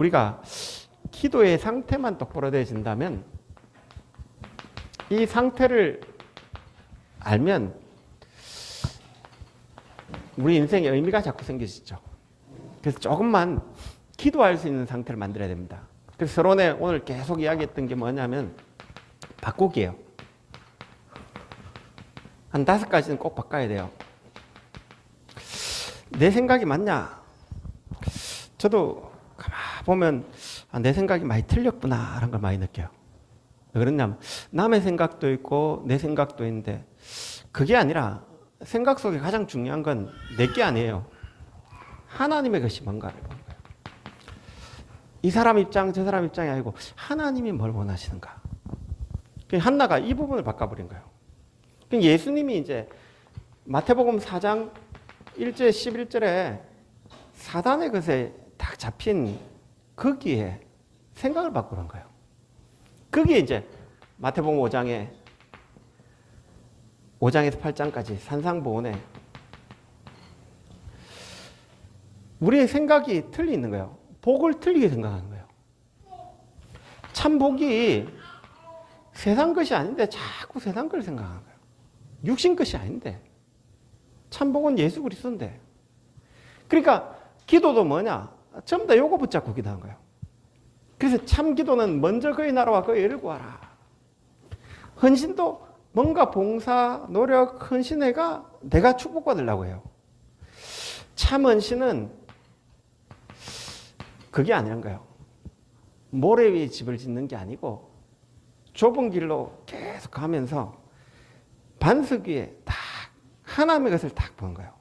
우리가 기도의 상태만 똑바로 되어진다면, 이 상태를 알면 우리 인생에 의미가 자꾸 생기시죠. 그래서 조금만 기도할 수 있는 상태를 만들어야 됩니다. 그래서 서론에 오늘 계속 이야기했던 게 뭐냐면 바꾸기예요. 한 5가지는 꼭 바꿔야 돼요. 내 생각이 맞냐? 저도 가만 보면 내 생각이 많이 틀렸구나 라는 걸 많이 느껴요. 왜 그러냐면 남의 생각도 있고 내 생각도 있는데, 그게 아니라 생각 속에 가장 중요한 건 내게 아니에요. 하나님의 것이 뭔가를 보는 거예요. 이 사람 입장 저 사람 입장이 아니고 하나님이 뭘 원하시는가. 한나가 이 부분을 바꿔버린 거예요. 예수님이 이제 마태복음 4장 1절 11절에 사단의 것에 딱 잡힌 거기에 생각을 바꾸는 거예요. 거기에 이제 마태복음 5장에서 8장까지 산상보훈에 우리의 생각이 틀리는 거예요. 복을 틀리게 생각하는 거예요. 참 복이 세상 것이 아닌데 자꾸 세상 걸 생각하는 거예요. 육신 것이 아닌데 참 복은 예수 그리스도인데. 그러니까 기도도 뭐냐? 전부 다 요거 붙잡고 기도하는 거예요. 그래서 참 기도는 먼저 그의 나라와 그의 의를 구하라. 헌신도 뭔가 봉사, 노력, 헌신해가 내가 축복받으려고 해요. 참 헌신은 그게 아니란 거예요. 모래 위에 집을 짓는 게 아니고 좁은 길로 계속 가면서 반석 위에 딱 하나님의 것을 딱 보는 거예요.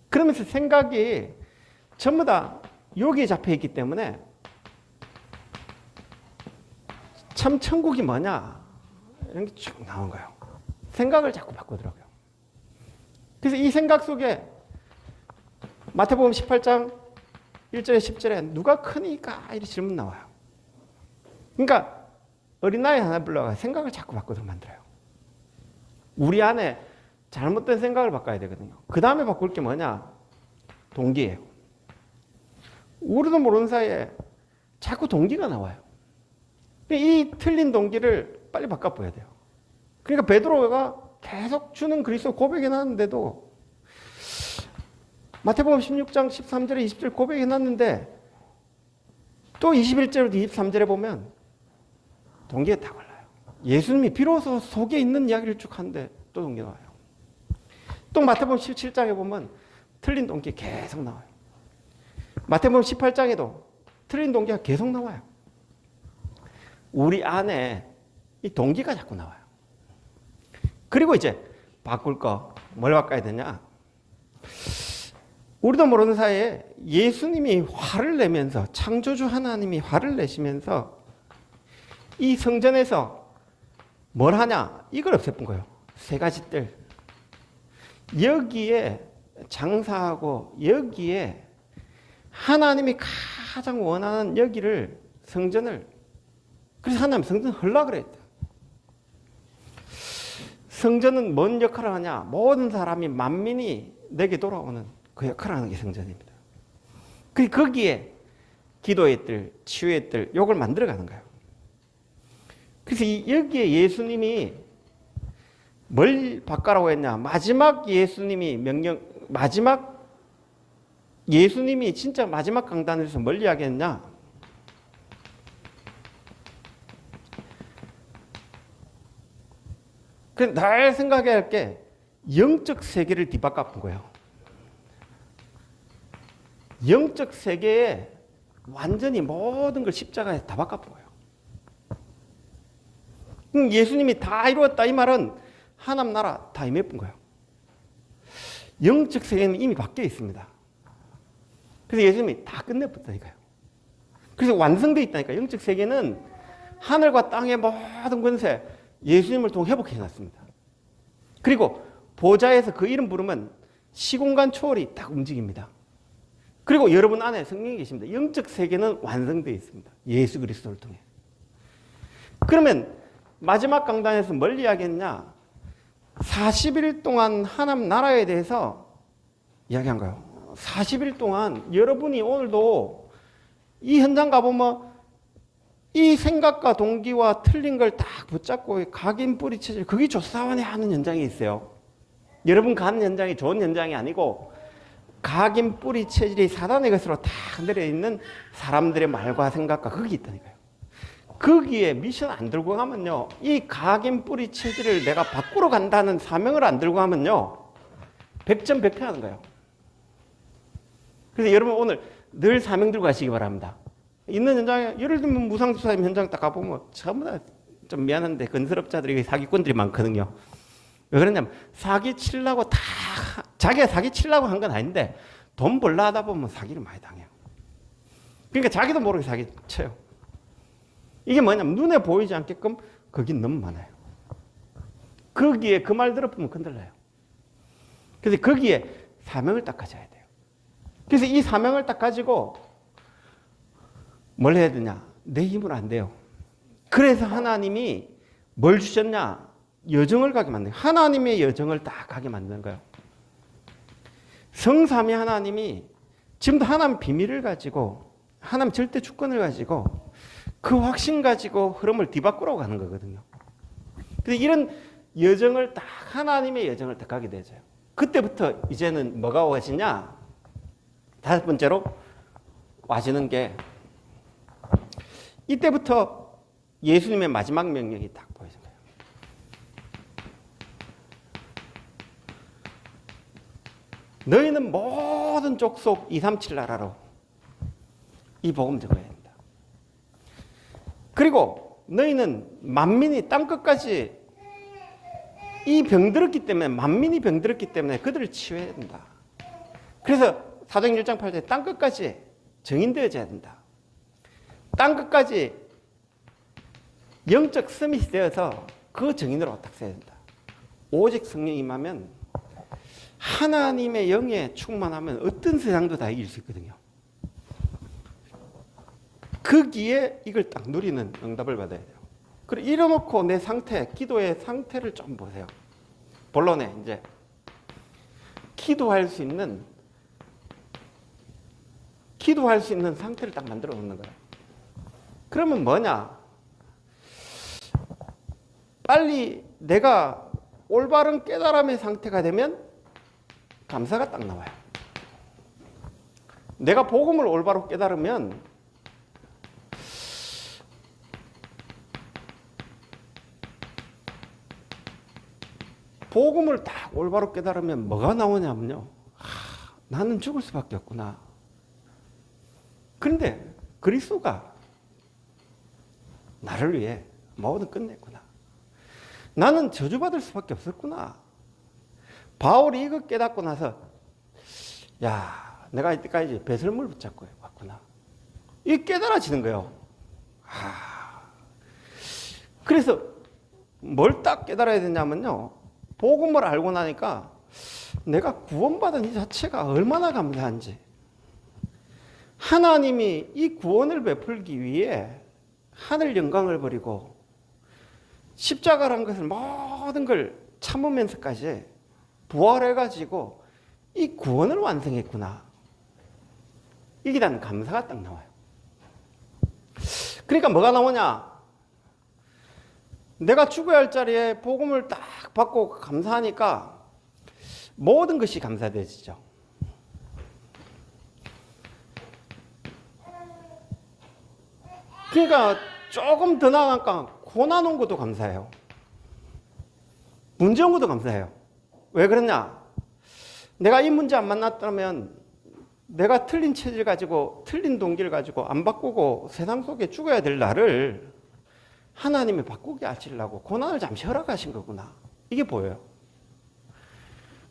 그러면서 생각이 전부 다 여기에 잡혀 있기 때문에 참 천국이 뭐냐 이런 게 쭉 나온 거예요. 생각을 자꾸 바꾸더라고요. 그래서 이 생각 속에 마태복음 18장 1절에 10절에 누가 크니까 이렇게 질문 나와요. 그러니까 어린아이 하나 불러가 생각을 자꾸 바꾸도록 만들어요. 우리 안에 잘못된 생각을 바꿔야 되거든요. 그 다음에 바꿀 게 뭐냐? 동기예요. 우리도 모르는 사이에 자꾸 동기가 나와요. 이 틀린 동기를 빨리 바꿔봐야 돼요. 그러니까 베드로가 계속 주는 그리스도 고백해 놨는데도 마태복음 16장 13절에 20절 고백해 놨는데 또 21절부터 23절에 보면 동기가 다 걸려요. 예수님이 비로소 속에 있는 이야기를 쭉 하는데 또 동기가 나와요. 또 마태복음 17장에 보면 틀린 동기 계속 나와요. 마태복음 18장에도 틀린 동기가 계속 나와요. 우리 안에 이 동기가 자꾸 나와요. 그리고 이제 바꿀 거, 뭘 바꿔야 되냐? 우리도 모르는 사이에 예수님이 화를 내면서, 창조주 하나님이 화를 내시면서 이 성전에서 뭘 하냐? 이걸 없애본 거예요. 3가지 뜰. 여기에 장사하고 여기에 하나님이 가장 원하는 여기를, 성전을, 그래서 하나님 성전 헐라 그랬다. 성전은 뭔 역할을 하냐? 모든 사람이, 만민이 내게 돌아오는 그 역할을 하는 게 성전입니다. 거기에 기도의 뜰, 치유의 뜰, 요걸 만들어가는 거예요. 그래서 여기에 예수님이 뭘 바꿔라고 했냐? 마지막 예수님이 진짜 마지막 강단에서 뭘 이야기했냐? 날 생각해야 할 게 영적 세계를 뒤바꿔본 거예요. 영적 세계에 완전히 모든 걸 십자가에 다 바꿔본 거예요. 예수님이 다 이루었다 이 말은 하나님 나라 다 임해본 거예요. 영적 세계는 이미 바뀌어 있습니다. 그래서 예수님이 다 끝내버렸다니까요. 그래서 완성되어 있다니까. 영적 세계는 하늘과 땅의 모든 권세 예수님을 통해 회복해 놨습니다. 그리고 보좌에서 그 이름 부르면 시공간 초월이 딱 움직입니다. 그리고 여러분 안에 성령이 계십니다. 영적 세계는 완성되어 있습니다. 예수 그리스도를 통해. 그러면 마지막 강단에서 뭘 이야기했냐? 40일 동안 하나님 나라에 대해서 이야기한 거예요. 40일 동안 여러분이 오늘도 이 현장 가보면 이 생각과 동기와 틀린 걸 딱 붙잡고 각인 뿌리 체질, 그게 조사원이 하는 현장이 있어요. 여러분 가는 현장이 좋은 현장이 아니고 각인 뿌리 체질이 사단의 것으로 다 내려있는 사람들의 말과 생각과 거기 있다니까요. 거기에 미션 안 들고 가면요, 이 각인 뿌리 체질을 내가 바꾸러 간다는 사명을 안 들고 가면요, 100점 100패 하는 거예요. 그래서 여러분 오늘 늘 사명 들고 가시기 바랍니다. 있는 현장에, 예를 들면 무상수사님 현장 딱 가보면 전부 다 좀 미안한데 건설업자들이 사기꾼들이 많거든요. 왜 그러냐면 사기 치려고 다 자기가 사기 치려고 한 건 아닌데 돈 벌라 하다 보면 사기를 많이 당해요. 그러니까 자기도 모르게 사기 쳐요. 이게 뭐냐면 눈에 보이지 않게끔 거기 너무 많아요. 거기에 그 말 들어보면 건들려요. 그래서 거기에 사명을 딱 가져야 돼요. 그래서 이 사명을 딱 가지고 뭘 해야 되냐? 내 힘으로 안 돼요. 그래서 하나님이 뭘 주셨냐? 여정을 가게 만든 거예요. 하나님의 여정을 딱 가게 만든 거예요. 성삼위 하나님이 지금도 하나님 비밀을 가지고 하나님 절대 주권을 가지고 그 확신 가지고 흐름을 뒤바꾸러 가는 거거든요. 그래서 이런 여정을 딱 하나님의 여정을 딱 가게 되죠. 그때부터 이제는 뭐가 와지냐? 다섯 번째로 와지는 게 이때부터 예수님의 마지막 명령이 딱 보여진 거예요. 너희는 모든 족속 237 나라로 이 복음 전해야 된다. 그리고 너희는 만민이 땅끝까지 이 병들었기 때문에, 만민이 병들었기 때문에 그들을 치유해야 된다. 그래서 사도행전 1장 8절에 땅끝까지 정인되어져야 된다. 땅끝까지 영적 서밋이 되어서 그 정인으로 딱 서야 된다. 오직 성령이 임하면 하나님의 영에 충만하면 어떤 세상도 다 이길 수 있거든요. 거기에 이걸 딱 누리는 응답을 받아야 돼요. 그리고 이래놓고 내 상태, 기도의 상태를 좀 보세요. 본론에 이제 기도할 수 있는 상태를 딱 만들어 놓는 거예요. 그러면 뭐냐? 빨리 내가 올바른 깨달음의 상태가 되면 감사가 딱 나와요. 내가 복음을 올바로 깨달으면 복음을 딱 올바로 깨달으면 뭐가 나오냐면요, 나는 죽을 수밖에 없구나. 그런데 그리스도가 나를 위해 모든 끝냈구나. 나는 저주받을 수밖에 없었구나. 바울이 이거 깨닫고 나서 야, 내가 이때까지 배설물 붙잡고 왔구나. 이게 깨달아지는 거예요. 그래서 뭘 딱 깨달아야 되냐면요, 복음을 알고 나니까 내가 구원받은 이 자체가 얼마나 감사한지, 하나님이 이 구원을 베풀기 위해 하늘 영광을 버리고 십자가라는 것을 모든 걸 참으면서까지 부활해가지고 이 구원을 완성했구나. 이게 난 감사가 딱 나와요. 그러니까 뭐가 나오냐? 내가 죽어야 할 자리에 복음을 딱 받고 감사하니까 모든 것이 감사되어지죠. 그러니까 조금 더 나아가니까 고난 온 것도 감사해요. 문제 온 것도 감사해요. 왜 그러냐? 내가 이 문제 안 만났다면 내가 틀린 체질 가지고 틀린 동기를 가지고 안 바꾸고 세상 속에 죽어야 될 나를 하나님이 바꾸게 하시려고 고난을 잠시 허락하신 거구나. 이게 보여요.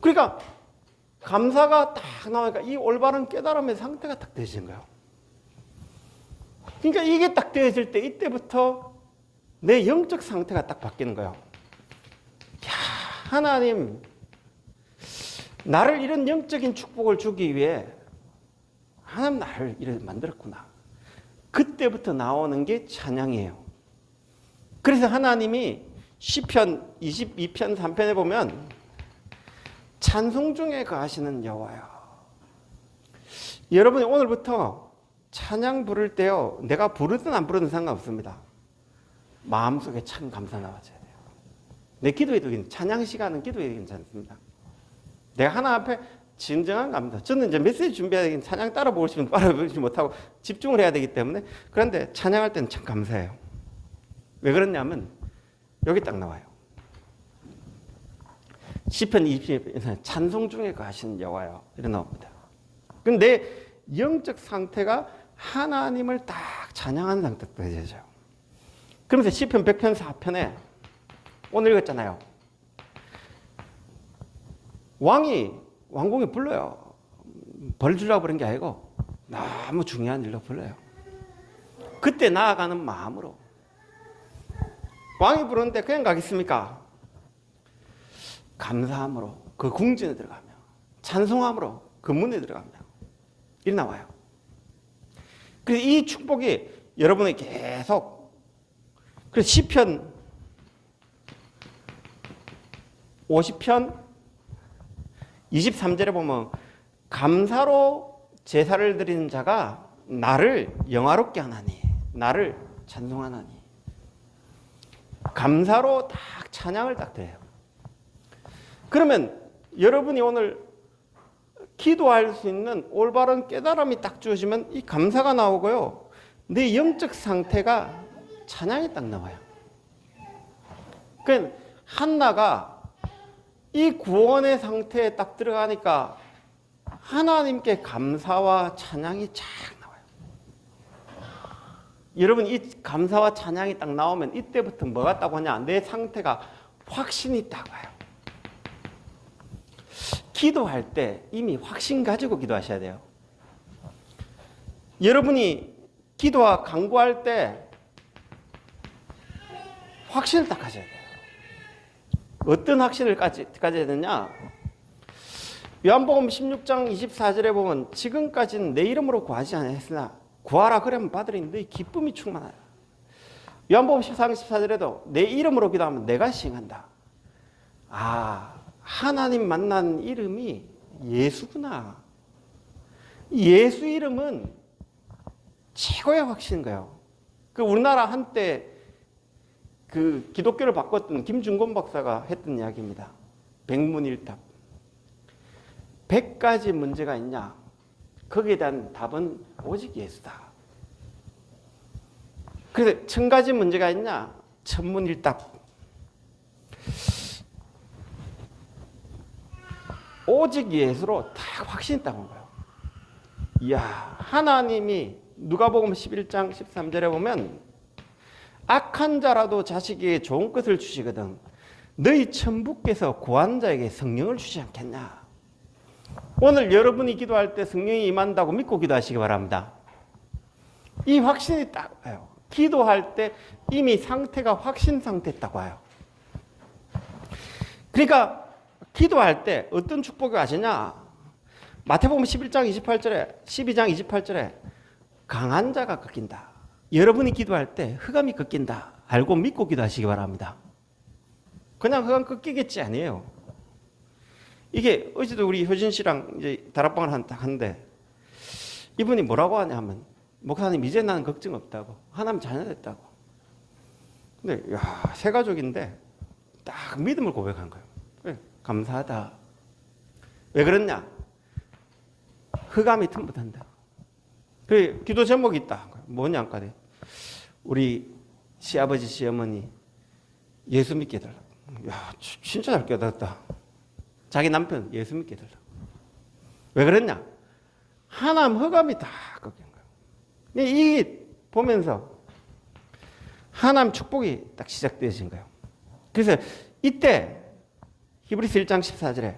그러니까 감사가 딱 나오니까 이 올바른 깨달음의 상태가 딱 되시는 거예요. 그러니까 이게 딱 되어질 때 이때부터 내 영적 상태가 딱 바뀌는 거예요. 야, 하나님 나를 이런 영적인 축복을 주기 위해 하나님 나를 이렇게 만들었구나. 그때부터 나오는 게 찬양이에요. 그래서 하나님이 시편 22편 3편에 보면 찬송 중에 거하시는 여호와여. 여러분이 오늘부터 찬양 부를 때요, 내가 부르든 안 부르든 상관없습니다. 마음속에 참 감사 나와줘야 돼요. 내 기도에도 찬양 시간은 기도에 괜찮습니다. 내가 하나 앞에 진정한 감사. 저는 이제 메시지 준비해야 되긴 찬양 따라 부르시면 따라 부르지 못하고 집중을 해야 되기 때문에, 그런데 찬양할 때는 참 감사해요. 왜 그러냐면 여기 딱 나와요. 시편 20편 찬송 중에 거하시는 여호와여 이렇게 나옵니다. 근데 영적 상태가 하나님을 딱 찬양하는 상태가 되죠. 그러면서 시편 100편 4편에 오늘 읽었잖아요. 왕궁이 불러요. 벌 주려고 그런 게 아니고 너무 중요한 일로 불러요. 그때 나아가는 마음으로. 왕이 부르는데 그냥 가겠습니까? 감사함으로 그 궁전에 들어가며, 찬송함으로 그 문에 들어가며 이렇게 나와요. 그래서 이 축복이 여러분이 계속, 그래서 시편 50편 23절에 보면 감사로 제사를 드리는 자가 나를 영화롭게 하나니, 나를 찬송하나니. 감사로 딱 찬양을 딱 드려요. 그러면 여러분이 오늘 기도할 수 있는 올바른 깨달음이 딱 주어지면 이 감사가 나오고요, 내 영적 상태가 찬양이 딱 나와요. 그러니까 한나가 이 구원의 상태에 딱 들어가니까 하나님께 감사와 찬양이 쫙 나와요. 여러분, 이 감사와 찬양이 딱 나오면 이때부터 뭐가 딱 오냐, 내 상태가 확신이 딱 와요. 기도할 때 이미 확신 가지고 기도하셔야 돼요. 여러분이 기도와 간구할 때 확신을 딱 가져야 돼요. 어떤 확신을 가져야 되냐? 요한복음 16장 24절에 보면 지금까지는 내 이름으로 구하지 않았으나 구하라 그러면 받으리 너희 기쁨이 충만하라. 요한복음 13장 14절에도 내 이름으로 기도하면 내가 시행한다. 하나님 만난 이름이 예수구나. 예수 이름은 최고의 확신인 거예요. 그 우리나라 한때 그 기독교를 바꿨던 김중곤 박사가 했던 이야기입니다. 백문일답. 100가지 문제가 있냐? 거기에 대한 답은 오직 예수다. 그래서 1000가지 문제가 있냐? 천문일답. 오직 예수로 딱 확신이 딱 온 거예요. 이야, 하나님이 누가복음 11장 13절에 보면 악한 자라도 자식에게 좋은 것을 주시거든 너희 천부께서 구한 자에게 성령을 주지 않겠냐. 오늘 여러분이 기도할 때 성령이 임한다고 믿고 기도하시기 바랍니다. 이 확신이 딱 와요. 기도할 때 이미 상태가 확신 상태에 딱 와요. 그러니까 기도할 때 어떤 축복이 와시냐? 마태복음 11장 28절에 12장 28절에 강한 자가 꺾인다. 여러분이 기도할 때 흑암이 꺾인다. 알고 믿고 기도하시기 바랍니다. 그냥 흑암 꺾이겠지 아니에요. 이게 어제도 우리 효진 씨랑 이제 다락방을 하는데 이분이 뭐라고 하냐 하면 목사님 이제 나는 걱정 없다고. 하나님 자녀 됐다고. 근데 새 가족인데 딱 믿음을 고백한 거예요. 그래, 감사하다. 왜 그러냐? 흑암이 틈부탄다. 그 기도 제목이 있다. 뭐냐 아까 우리 시아버지 시어머니 예수 믿게 해달라. 진짜 잘 깨달았다. 자기 남편 예수 믿게 해달라. 왜 그랬냐? 하나님 흑암이 다 꺾인 거예요. 이 보면서 하나님 축복이 딱 시작되어진 거예요. 그래서 이때 히브리서 1장 14절에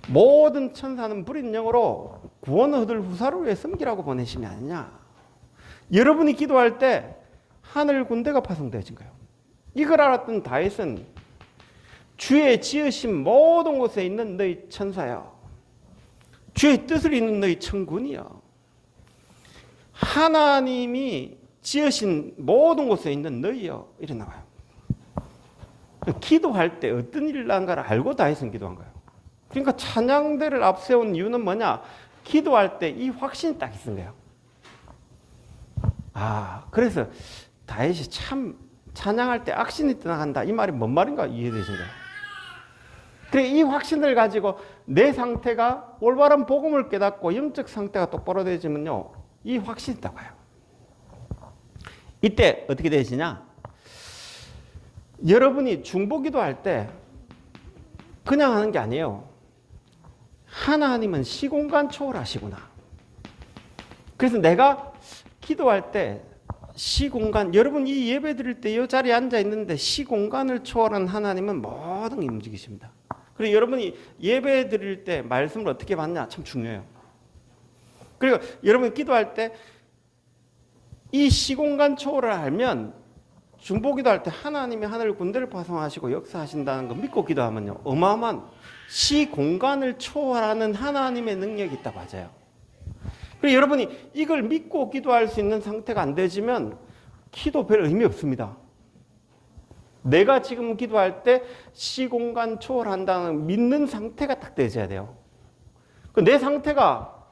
모든 천사는 불인 영으로 구원을 얻을 후사를 위해 섬기라고 보내심이 아니냐. 여러분이 기도할 때 하늘 군대가 파송되어진 거예요. 이걸 알았던 다윗은 주의 지으신 모든 곳에 있는 너희 천사여, 주의 뜻을 잇는 너희 천군이여. 하나님이 지으신 모든 곳에 있는 너희여. 이래 나와요. 기도할 때 어떤 일을 한가를 알고 다윗은 기도한 거예요. 그러니까 찬양대를 앞세운 이유는 뭐냐? 기도할 때 이 확신이 딱 있은 거예요. 그래서 다윗이 참 찬양할 때 악신이 떠나간다. 이 말이 뭔 말인가 이해되신가요? 그래, 이 확신을 가지고 내 상태가 올바른 복음을 깨닫고 영적 상태가 똑바로 되지면요, 이 확신이 있다고 해요. 이때 어떻게 되시냐? 여러분이 중보기도 할 때 그냥 하는 게 아니에요. 하나님은 시공간 초월하시구나. 그래서 내가 기도할 때 시공간, 여러분 이 예배 드릴 때 이 자리에 앉아 있는데 시공간을 초월한 하나님은 모든 게 움직이십니다. 그리고 여러분이 예배 드릴 때 말씀을 어떻게 받냐 참 중요해요. 그리고 여러분이 기도할 때 이 시공간 초월을 알면 중보기도 할 때 하나님이 하늘 군대를 파송하시고 역사하신다는 거 믿고 기도하면요, 어마어마한 시공간을 초월하는 하나님의 능력이 있다고 하죠. 그리고 여러분이 이걸 믿고 기도할 수 있는 상태가 안 되지면 기도 별 의미 없습니다. 내가 지금 기도할 때 시공간 초월한다는 믿는 상태가 딱 되어야 돼요. 내 상태가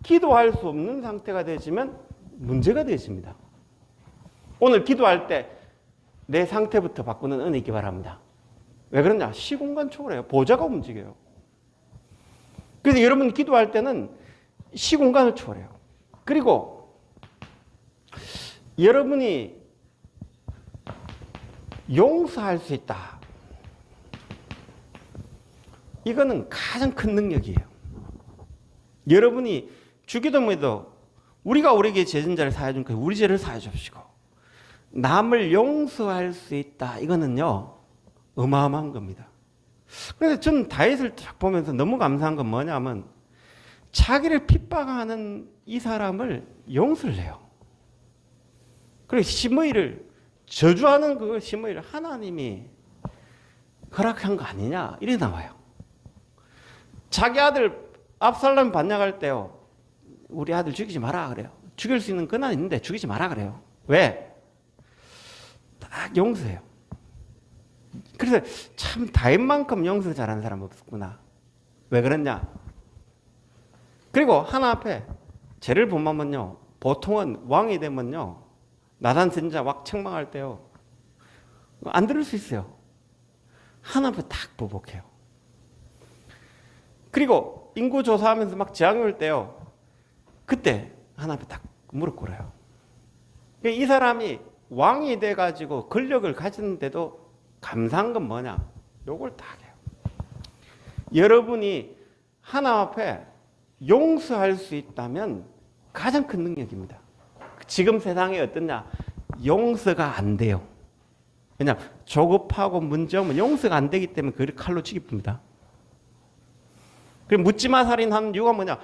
기도할 수 없는 상태가 되지면 문제가 되어집니다. 오늘 기도할 때 내 상태부터 바꾸는 은혜 있기 바랍니다. 왜 그러냐? 시공간 초월해요. 보좌가 움직여요. 그래서 여러분 기도할 때는 시공간을 초월해요. 그리고 여러분이 용서할 수 있다. 이거는 가장 큰 능력이에요. 여러분이 주기도문에도 우리가 우리에게 죄진자를 사해 준 우리 죄를 사해 주시고 남을 용서할 수 있다. 이거는요, 어마어마한 겁니다. 그래서 저는 다윗을 딱 보면서 너무 감사한 건 뭐냐면 자기를 핍박하는 이 사람을 용서를 해요. 그리고 시므이를 저주하는 그 시므이를 하나님이 허락한 거 아니냐 이래 나와요. 자기 아들 압살롬 반역할 때요, 우리 아들 죽이지 마라 그래요. 죽일 수 있는 권한이 있는데 죽이지 마라 그래요. 왜? 딱 용서해요. 그래서 참 다윗만큼 용서 잘하는 사람 없었구나. 왜 그랬냐? 그리고 하나 앞에 죄를 범하면요, 보통은 왕이 되면요, 나단 선지자 막 책망할 때요, 안 들을 수 있어요. 하나 앞에 딱 보복해요. 그리고 인구 조사하면서 막 재앙이 올 때요, 그때 하나 앞에 딱 무릎 꿇어요. 이 사람이 왕이 돼가지고 권력을 가졌는데도 감사한 건 뭐냐? 요걸 딱 해요. 여러분이 하나 앞에 용서할 수 있다면 가장 큰 능력입니다. 지금 세상에 어떠냐? 용서가 안 돼요. 왜냐하면 조급하고 문제없으면 용서가 안 되기 때문에 그를 칼로 죽입니다. 그리고 묻지마 살인하는 이유가 뭐냐?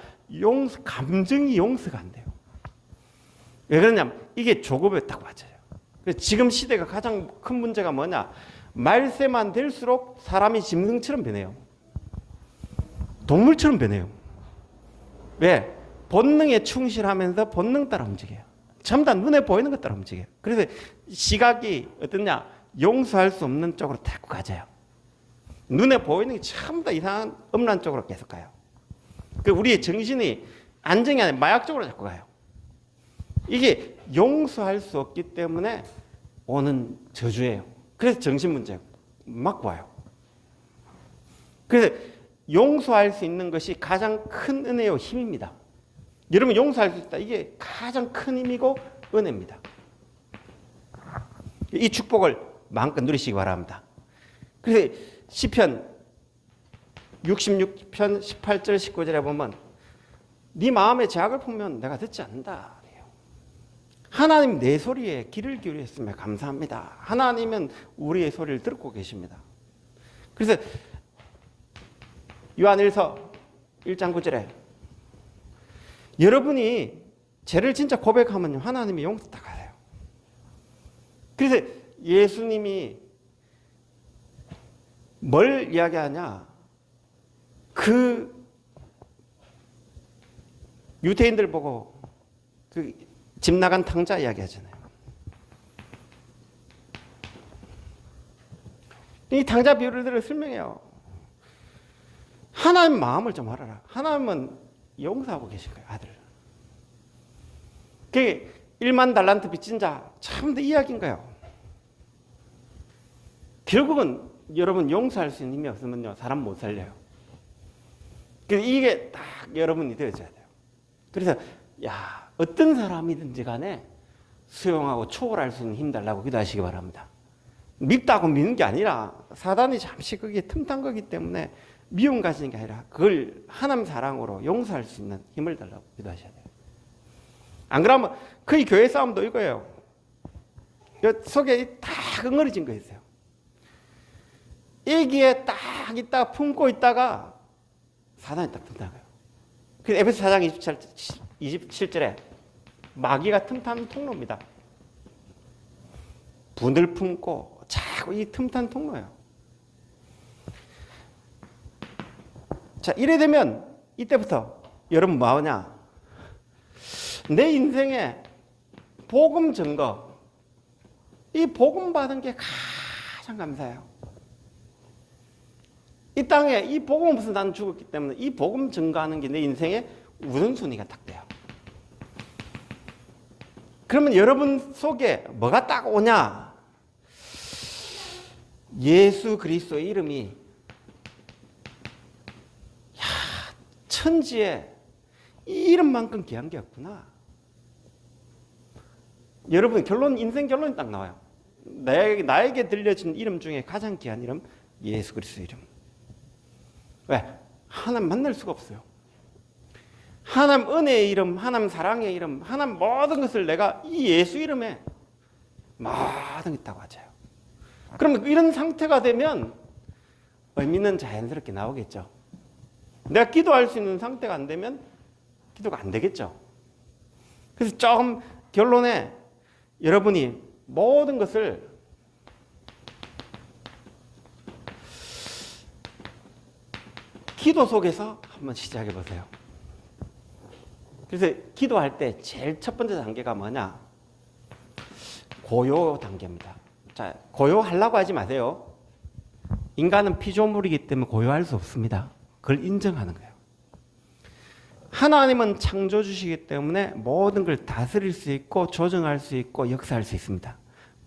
감정이 용서가 안 돼요. 왜 그러냐면 이게 조급에 딱 맞아요. 그래서 지금 시대가 가장 큰 문제가 뭐냐? 말세만 될수록 사람이 짐승처럼 변해요. 동물처럼 변해요. 왜? 본능에 충실하면서 본능 따라 움직여요. 전부 다 눈에 보이는 것 따라 움직여요. 그래서 시각이 어떠냐? 용서할 수 없는 쪽으로 자꾸 가져요. 눈에 보이는 게 전부 다 이상한 음란 쪽으로 계속 가요. 그 우리의 정신이 안정이 아니라 마약 쪽으로 자꾸 가요. 이게 용서할 수 없기 때문에 오는 저주예요. 그래서 정신 문제 막 와요. 그래서 용서할 수 있는 것이 가장 큰 은혜요 힘입니다. 여러분 용서할 수 있다. 이게 가장 큰 힘이고 은혜입니다. 이 축복을 마음껏 누리시기 바랍니다. 그래서 시편 66편 18절 19절에 보면 네 마음에 제약을 품으면 내가 듣지 않는다. 하나님 내 소리에 귀를 기울였으면 감사합니다. 하나님은 우리의 소리를 듣고 계십니다. 그래서 요한일서 1장 9절에 여러분이 죄를 진짜 고백하면 하나님이 용서 다 가요. 그래서 예수님이 뭘 이야기하냐? 그 유대인들 보고 그 집 나간 탕자 이야기 하잖아요. 이 탕자 비유를 들어 설명해요. 하나님 마음을 좀 알아라. 하나님은 용서하고 계신 거예요, 아들. 1만 달란트 빚진 자, 참 더 이야기인 거예요. 결국은 여러분 용서할 수 있는 힘이 없으면요, 사람 못 살려요. 그래서 이게 딱 여러분이 되어져야 돼요. 그래서 어떤 사람이든지 간에 수용하고 초월할 수 있는 힘 달라고 기도하시기 바랍니다. 밉다고 미는 게 아니라 사단이 잠시 거기에 틈탄 거기 때문에 미움 가지는 게 아니라 그걸 하나님 사랑으로 용서할 수 있는 힘을 달라고 기도하셔야 돼요. 안 그러면 거의 교회 싸움도 이거예요. 속에 다 엉거리진 거 있어요. 애기에 딱 있다가 품고 있다가 사단이 딱 틈탄 거예요. 그래서 에베소 4장 27절에 마귀가 틈탄 통로입니다. 분을 품고 자꾸 이 틈탄 통로예요. 자, 이래 되면 이때부터 여러분 뭐 하냐? 내 인생에 복음 증거, 이 복음 받은 게 가장 감사해요. 이 땅에 이 복음 없어서 난 죽었기 때문에 이 복음 증거하는 게 내 인생의 우선순위가 딱 돼요. 그러면 여러분 속에 뭐가 딱 오냐? 예수 그리스도의 이름이 천지에 이 이름만큼 귀한 게 없구나. 여러분 인생 결론이 딱 나와요. 나에게 들려진 이름 중에 가장 귀한 이름, 예수 그리스도의 이름. 왜? 하나님 만날 수가 없어요. 하나님 은혜의 이름, 하나님 사랑의 이름, 하나님 모든 것을 내가 이 예수 이름에 모든 게 있다고 하죠. 그러면 이런 상태가 되면 의미는 자연스럽게 나오겠죠. 내가 기도할 수 있는 상태가 안 되면 기도가 안 되겠죠. 그래서 조금 결론에 여러분이 모든 것을 기도 속에서 한번 시작해 보세요. 그래서 기도할 때 제일 첫 번째 단계가 뭐냐? 고요 단계입니다. 자, 고요하려고 하지 마세요. 인간은 피조물이기 때문에 고요할 수 없습니다. 그걸 인정하는 거예요. 하나님은 창조주시기 때문에 모든 걸 다스릴 수 있고 조정할 수 있고 역사할 수 있습니다.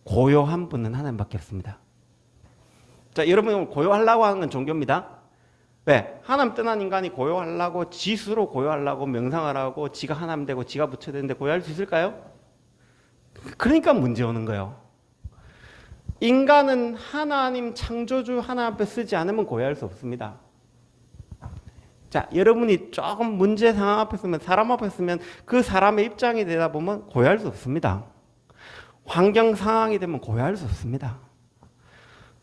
고요한 분은 하나님밖에 없습니다. 자, 여러분 고요하려고 하는 건 종교입니다. 왜? 하나님 떠난 인간이 고요하려고 지수로 고요하려고 명상하라고 지가 하나님 되고 지가 부처 되는데 고요할 수 있을까요? 그러니까 문제 오는 거예요. 인간은 하나님 창조주 하나님 앞에 쓰지 않으면 고요할 수 없습니다. 자, 여러분이 조금 문제 상황 앞에 쓰면 사람 앞에 쓰면 그 사람의 입장이 되다 보면 고요할 수 없습니다. 환경 상황이 되면 고요할 수 없습니다.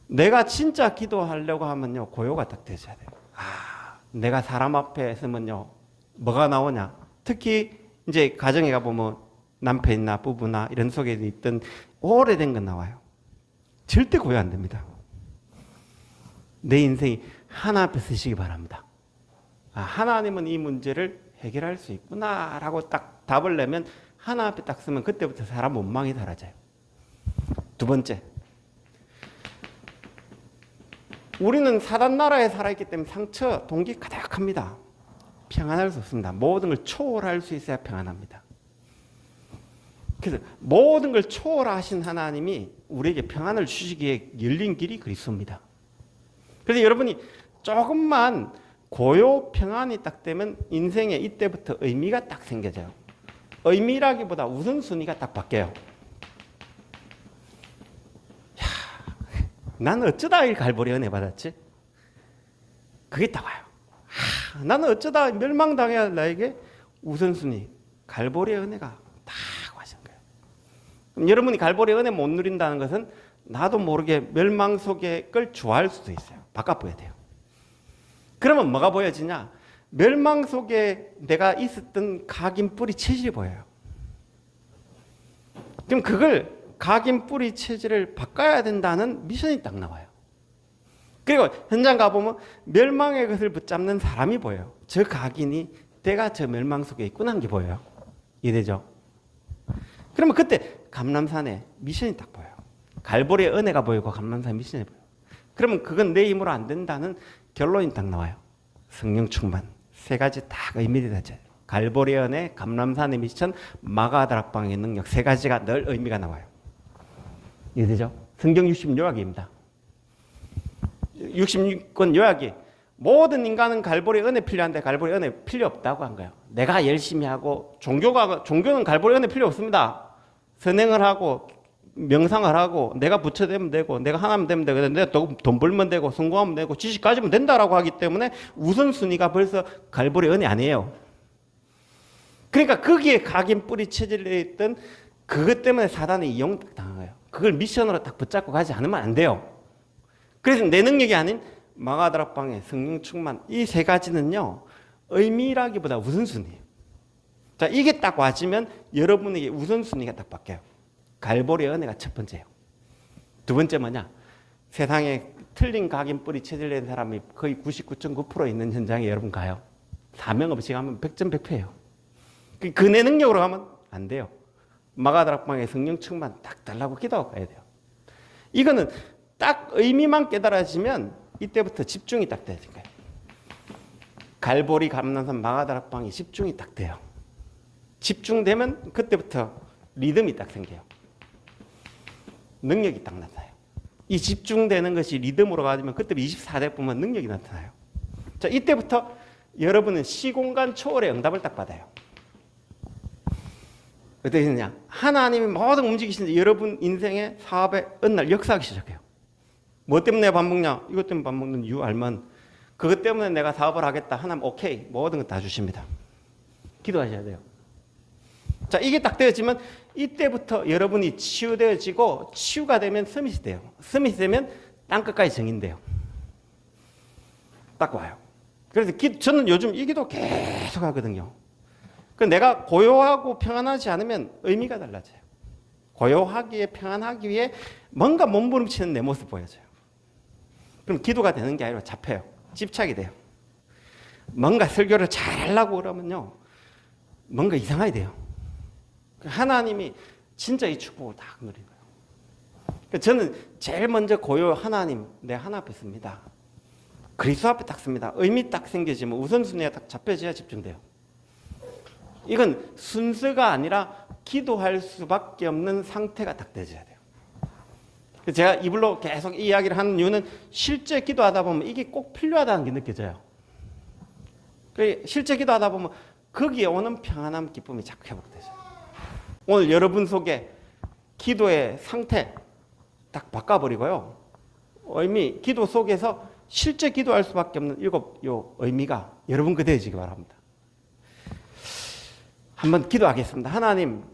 내가 진짜 기도하려고 하면요 고요가 딱 되셔야 돼요. 내가 사람 앞에 서면요 뭐가 나오냐? 특히 이제 가정에 가보면 남편이나 부부나 이런 속에 있던 오래된 건 나와요. 절대 고요 안 됩니다. 내 인생이 하나 앞에 서시기 바랍니다. 하나님은 이 문제를 해결할 수 있구나라고 딱 답을 내면 하나 앞에 딱 쓰면 그때부터 사람 원망이 사라져요. 두 번째, 우리는 사단 나라에 살아있기 때문에 상처, 동기 가득합니다. 평안할 수 없습니다. 모든 걸 초월할 수 있어야 평안합니다. 그래서 모든 걸 초월하신 하나님이 우리에게 평안을 주시기에 열린 길이 그리스도입니다. 그래서 여러분이 조금만 고요 평안이 딱 되면 인생에 이때부터 의미가 딱 생겨져요. 의미라기보다 우선순위가 딱 바뀌어요. 나는 어쩌다 이 갈보리 은혜 받았지? 그게 딱 와요. 나는 어쩌다 멸망당해야 나에게 우선순위 갈보리 은혜가 딱 와신 거예요. 그럼 여러분이 갈보리 은혜 못 누린다는 것은 나도 모르게 멸망 속에 걸 좋아할 수도 있어요. 바깥 보여야 돼요. 그러면 뭐가 보여지냐? 멸망 속에 내가 있었던 각인 뿌리 체질이 보여요. 그럼 그걸 각인 뿌리 체질을 바꿔야 된다는 미션이 딱 나와요. 그리고 현장 가보면 멸망의 것을 붙잡는 사람이 보여요. 저 각인이 내가 저 멸망 속에 있구나 하는 게 보여요. 이해되죠? 그러면 그때 감람산에 미션이 딱 보여요. 갈보리의 은혜가 보이고 감람산의 미션이 보여요. 그러면 그건 내 힘으로 안 된다는 결론이 딱 나와요. 성령 충만. 세 가지 다 의미를 가져요. 갈보리 은혜, 감람산의 미션, 마가다락방의 능력 세 가지가 늘 의미가 나와요. 이해되죠? 성경 60권 요약입니다. 66권 요약이 모든 인간은 갈보리 은혜 필요한데 갈보리 은혜 필요 없다고 한 거예요. 내가 열심히 하고 종교는 갈보리 은혜 필요 없습니다. 선행을 하고 명상을 하고 내가 부처 되면 되고 내가 하나님 되면 되고 내가 돈 벌면 되고 성공하면 되고 지식 가지면 된다라고 하기 때문에 우선순위가 벌써 갈보리 은혜 아니에요. 그러니까 거기에 각인 뿌리 체질에 있던 그것 때문에 사단이 이용당한 거예요. 그걸 미션으로 딱 붙잡고 가지 않으면 안 돼요. 그래서 내 능력이 아닌 마가다락방의 성령 충만 이 세 가지는요 의미라기보다 우선순위예요. 자, 이게 딱 와지면 여러분에게 우선순위가 딱 바뀌어요. 갈보리 은혜가 첫 번째예요. 두 번째 뭐냐? 세상에 틀린 각인 뿌리 체질된 사람이 거의 99.9% 있는 현장에 여러분 가요. 사명 없이 가면 100점 100패예요. 그 내 능력으로 가면 안 돼요. 마가다락방의 성령 충만 딱 달라고 기도하고 가야 돼요. 이거는 딱 의미만 깨달아지면 이때부터 집중이 딱 되는 거예요. 갈보리 감람산 마가다락방이 집중이 딱 돼요. 집중되면 그때부터 리듬이 딱 생겨요. 능력이 딱 나타나요. 이 집중되는 것이 리듬으로 가지면 그때부터 24대 보면 능력이 나타나요. 자, 이때부터 여러분은 시공간 초월의 응답을 딱 받아요. 어떻게 되느냐? 하나님이 모든 움직이시는데 여러분 인생의 사업에 어느 날 역사하기 시작해요. 뭐 때문에 밥 먹냐? 이것 때문에 밥 먹는 이유 알면 그것 때문에 내가 사업을 하겠다. 하나님 오케이. 모든 거 다 주십니다. 기도하셔야 돼요. 자, 이게 딱 되어지면 이때부터 여러분이 치유되어지고 치유가 되면 서밋이 돼요. 서밋이 되면 땅끝까지 정인돼요. 딱 와요. 그래서 저는 요즘 이 기도 계속 하거든요. 내가 고요하고 평안하지 않으면 의미가 달라져요. 고요하기에 평안하기 위해 뭔가 몸부림치는 내 모습 보여져요. 그럼 기도가 되는 게 아니라 잡혀요. 집착이 돼요. 뭔가 설교를 잘 하려고 그러면요. 뭔가 이상하게 돼요. 하나님이 진짜 이 축복을 딱 누린 거예요. 저는 제일 먼저 고요 하나님, 내 하나 앞에 씁니다. 그리스도 앞에 딱 씁니다. 의미 딱 생겨지면 우선순위가 딱 잡혀져야 집중돼요. 이건 순서가 아니라 기도할 수밖에 없는 상태가 딱 되어져야 돼요. 제가 이불로 계속 이 이야기를 하는 이유는 실제 기도하다 보면 이게 꼭 필요하다는 게 느껴져요. 실제 기도하다 보면 거기에 오는 평안함, 기쁨이 자꾸 회복되죠. 오늘 여러분 속에 기도의 상태 딱 바꿔버리고요. 의미, 기도 속에서 실제 기도할 수밖에 없는 일곱 요 의미가 여러분 그 되어지기 바랍니다. 한번 기도하겠습니다. 하나님,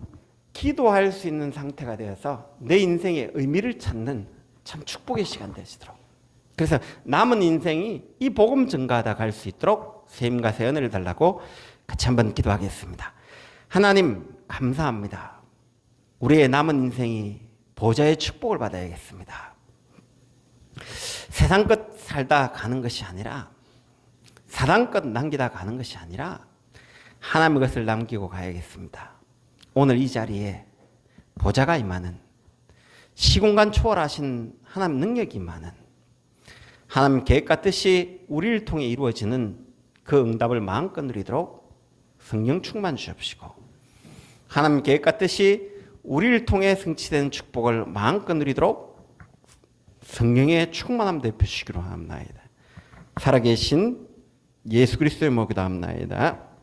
기도할 수 있는 상태가 되어서 내 인생의 의미를 찾는 참 축복의 시간 되시도록. 그래서 남은 인생이 이 복음 증가하다 갈 수 있도록 세임과 새 은혜를 달라고 같이 한번 기도하겠습니다. 하나님, 감사합니다. 우리의 남은 인생이 보좌의 축복을 받아야겠습니다. 세상 것 살다 가는 것이 아니라 사랑 것 남기다 가는 것이 아니라 하나님의 것을 남기고 가야겠습니다. 오늘 이 자리에 보좌가 임하는 시공간 초월하신 하나님 능력이 임하는 하나님 계획과 뜻이 우리를 통해 이루어지는 그 응답을 마음껏 누리도록 성령 충만 주옵시고 하나님 계획과 뜻이 우리를 통해 성취되는 축복을 마음껏 누리도록 성령의 충만함 되어주시기로 합니다. 살아계신 예수 그리스도의 목이 담나이다.